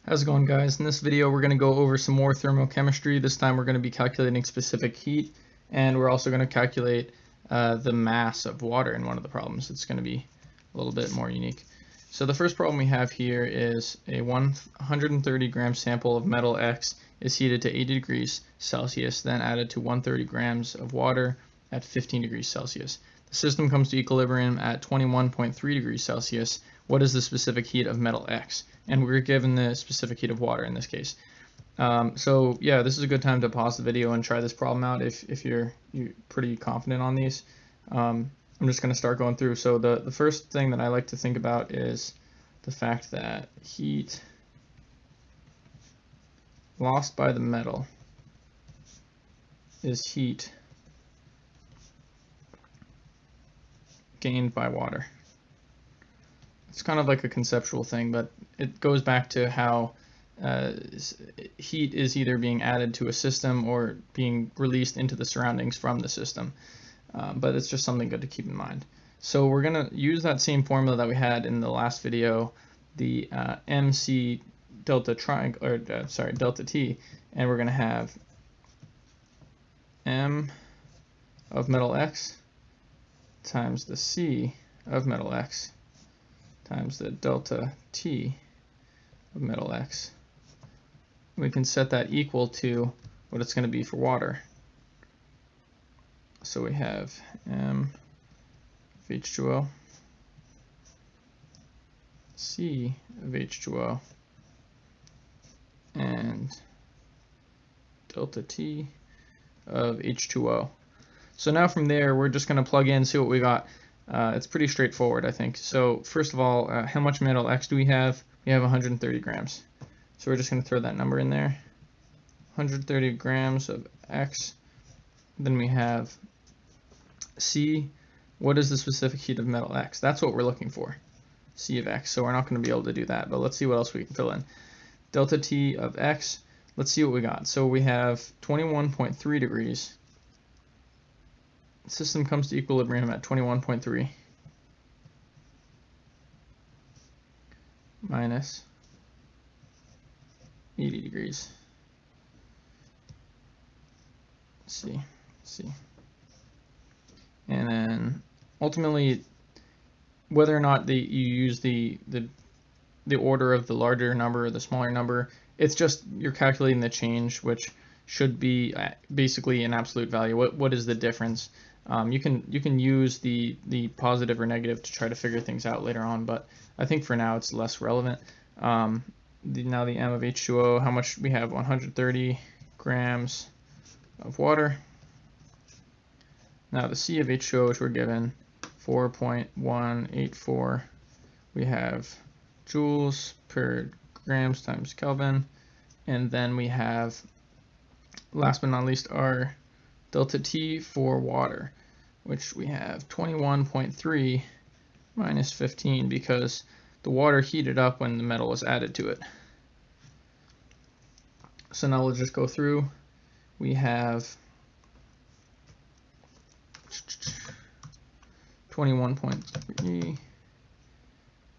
How's it going, guys? In this video we're going to go over some more thermochemistry. This time we're going to be calculating specific heat, and we're also going to calculate the mass of water in one of the problems. It's going to be a little bit more unique. So the first problem we have here is a 130 gram sample of metal X is heated to 80 degrees Celsius, then added to 130 grams of water at 15 degrees Celsius. The system comes to equilibrium at 21.3 degrees Celsius. What is the specific heat of metal X? And we're given the specific heat of water in this case. So yeah, this is a good time to pause the video and try this problem out if you're pretty confident on these. I'm just going to start going through. So the first thing that I like to think about is the fact that heat lost by the metal is heat gained by water. It's kind of like a conceptual thing, but it goes back to how heat is either being added to a system or being released into the surroundings from the system. But it's just something good to keep in mind. So we're going to use that same formula that we had in the last video, the MC delta triangle, or delta T, and we're going to have M of metal X times the C of metal X times the delta T of metal X. We can set that equal to what it's going to be for water. So we have M of H2O, C of H2O, and delta T of H2O. So now from there, we're just going to plug in, see what we got. It's pretty straightforward, I think. So first of all, how much metal X do we have? We have 130 grams. So we're just going to throw that number in there. 130 grams of X. Then we have C. What is the specific heat of metal X? That's what we're looking for, C of X. So we're not going to be able to do that, but let's see what else we can fill in. Delta T of X. Let's see what we got. So we have 21.3 degrees. System comes to equilibrium at 21.3 minus 80 degrees. C. And then ultimately, whether or not you use the order of the larger number or the smaller number, it's just you're calculating the change, which should be basically an absolute value. What is the difference? You can use the positive or negative to try to figure things out later on, but I think for now it's less relevant. Now the M of H2O, how much we have? 130 grams of water. Now the C of H2O, which we're given 4.184, we have joules per grams times Kelvin, and then we have, last but not least, our delta T for water, which we have 21.3 minus 15 because the water heated up when the metal was added to it. So now we'll just go through. We have 21.3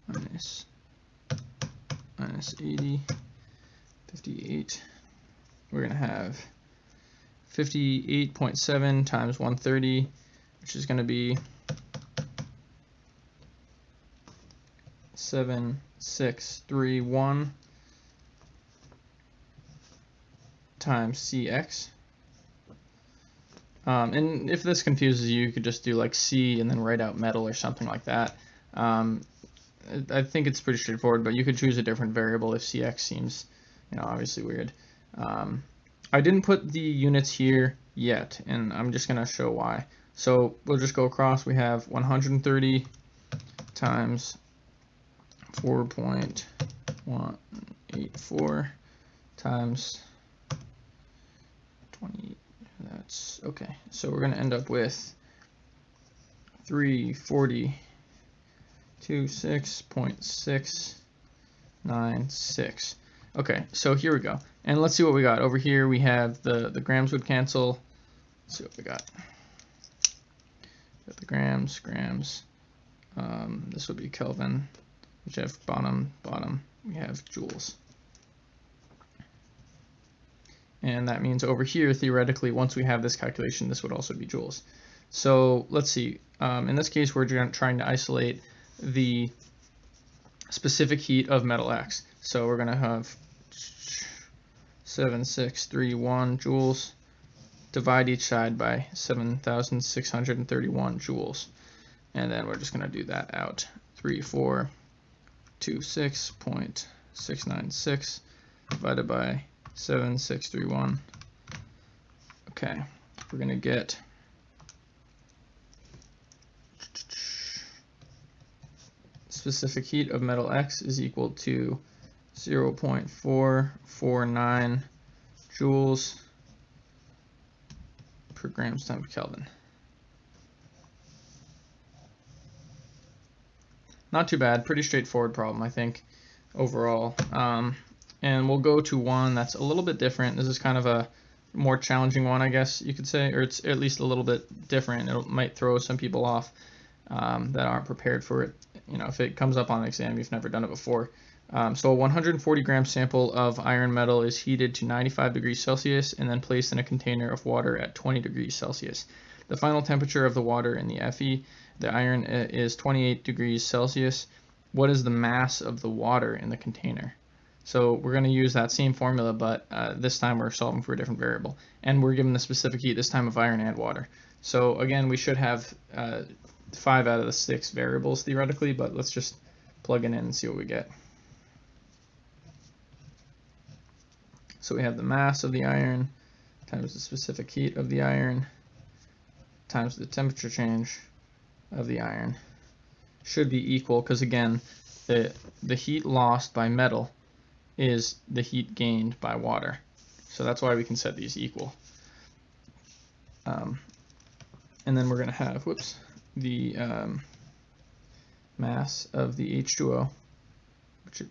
minus 80, 58. We're going to have 58.7 times 130, which is going to be 7631 times CX. And if this confuses you, you could just do like C and then write out metal or something like that. I think it's pretty straightforward, but you could choose a different variable if CX seems, obviously weird. I didn't put the units here yet, and I'm just going to show why. So we'll just go across. We have 130 times 4.184 times 20. That's okay. So we're going to end up with 340.26.696. Okay, so here we go. And let's see what we got. Over here we have the grams would cancel. Let's see what we got. Got the grams. This would be Kelvin, which have bottom. We have joules. And that means over here, theoretically, once we have this calculation, this would also be joules. So let's see. In this case, we're trying to isolate the specific heat of metal X. So we're going to have 7631 joules. Divide each side by 7,631 joules. And then we're just going to do that out. 3426.696 divided by 7631. Okay, we're going to get specific heat of metal X is equal to 0.449 joules per grams times Kelvin. Not too bad, pretty straightforward problem, I think, overall. And we'll go to one that's a little bit different. This is kind of a more challenging one, I guess you could say, or it's at least a little bit different. It might throw some people off that aren't prepared for it. You know, if it comes up on an exam, you've never done it before. So a 140 gram sample of iron metal is heated to 95 degrees Celsius and then placed in a container of water at 20 degrees Celsius. The final temperature of the water in the Fe, the iron, is 28 degrees Celsius. What is the mass of the water in the container? So we're going to use that same formula, but this time we're solving for a different variable. And we're given the specific heat, this time of iron and water. So again, we should have 5 out of the 6 variables theoretically, but let's just plug it in and see what we get. So we have the mass of the iron times the specific heat of the iron times the temperature change of the iron should be equal, because again, the heat lost by metal is the heat gained by water. So that's why we can set these equal. And then we're going to have, the mass of the H2O, which,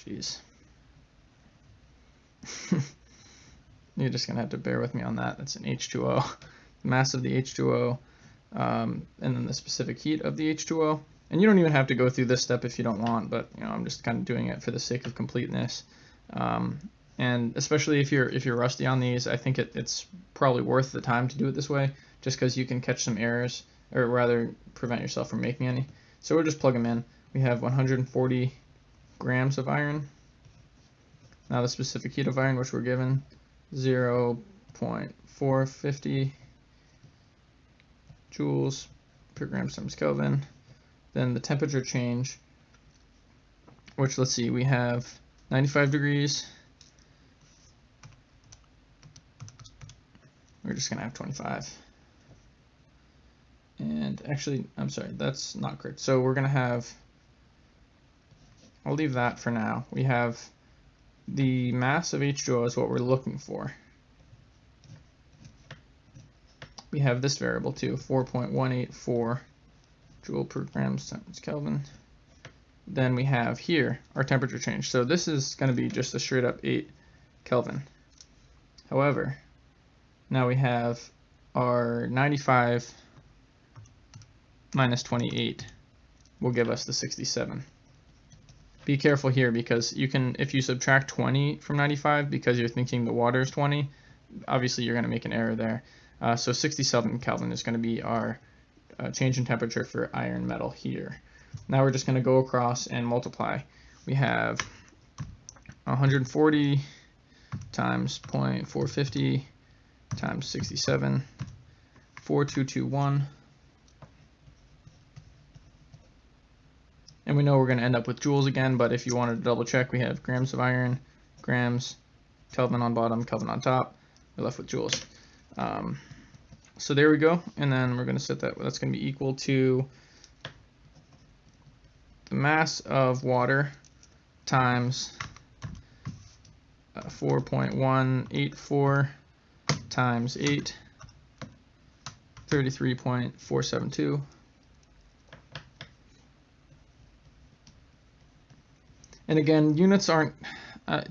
geez. You're just going to have to bear with me on that. That's an H2O. The mass of the H2O, and then the specific heat of the H2O. And you don't even have to go through this step if you don't want, but you know, I'm just kind of doing it for the sake of completeness. And especially if you're rusty on these, I think it's probably worth the time to do it this way, just because you can catch some errors, or rather prevent yourself from making any. So we'll just plug them in. We have 140 grams of iron. Now the specific heat of iron, which we're given, 0.450 joules per gram times Kelvin. Then the temperature change, which, let's see, we have 95 degrees. We're just going to have 25. And actually, I'm sorry, that's not correct. So we're going to have, I'll leave that for now. We have the mass of H2O is what we're looking for. We have this variable too, 4.184 joule per gram times Kelvin. Then we have here our temperature change. So this is going to be just a straight up 8 Kelvin. However, now we have our 95 minus 28 will give us the 67. Be careful here, because you can, if you subtract 20 from 95 because you're thinking the water is 20, obviously you're going to make an error there. So 67 Kelvin is going to be our change in temperature for iron metal here. Now we're just going to go across and multiply. We have 140 times 0.450 times 67, 4221. And we know we're going to end up with joules again, but if you wanted to double check, we have grams of iron, grams, Kelvin on bottom, Kelvin on top. We're left with joules. So there we go, and then we're going to set that, that's going to be equal to the mass of water times 4.184 times 8, 33.472. And again, units aren't,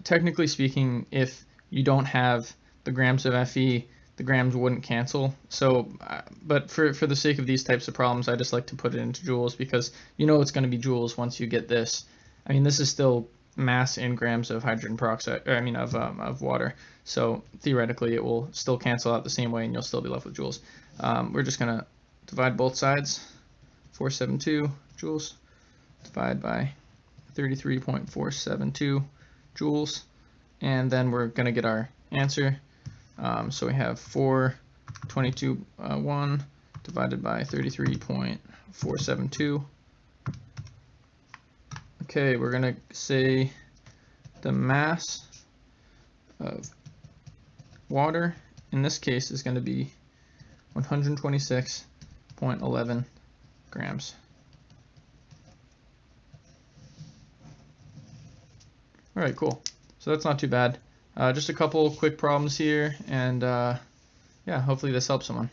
technically speaking, if you don't have the grams of Fe, the grams wouldn't cancel. So, but for the sake of these types of problems, I just like to put it into joules, because you know it's going to be joules once you get this. I mean, this is still mass in grams of hydrogen peroxide, or I mean of water. So theoretically, it will still cancel out the same way, and you'll still be left with joules. We're just gonna divide both sides. 472 joules divide by 33.472 joules, and then we're gonna get our answer. So we have 422.1 divided by 33.472. Okay, we're gonna say the mass of water in this case is going to be 126.11 grams. All right, cool. So that's not too bad. Just a couple quick problems here, and yeah, hopefully this helps someone.